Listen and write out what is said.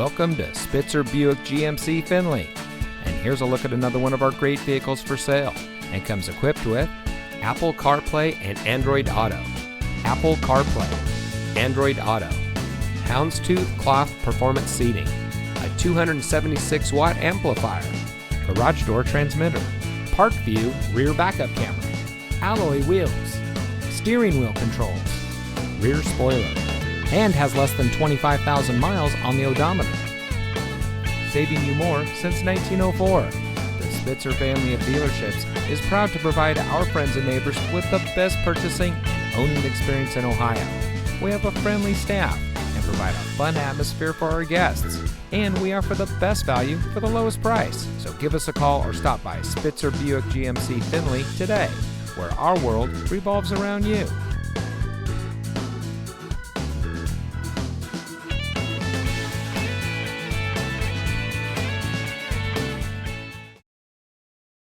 Welcome to Spitzer Buick GMC Findlay. And here's a look at another one of our great vehicles for sale, and comes equipped with Apple CarPlay and Android Auto, Apple CarPlay, Android Auto, houndstooth cloth performance seating, a 276-watt amplifier, garage door transmitter, park view rear backup camera, alloy wheels, steering wheel controls, rear spoiler, and has less than 25,000 miles on the odometer. Saving you more since 1904. The Spitzer family of dealerships is proud to provide our friends and neighbors with the best purchasing and owning experience in Ohio. We have a friendly staff and provide a fun atmosphere for our guests. And we offer the best value for the lowest price. So give us a call or stop by Spitzer Buick GMC Findlay today, where our world revolves around you.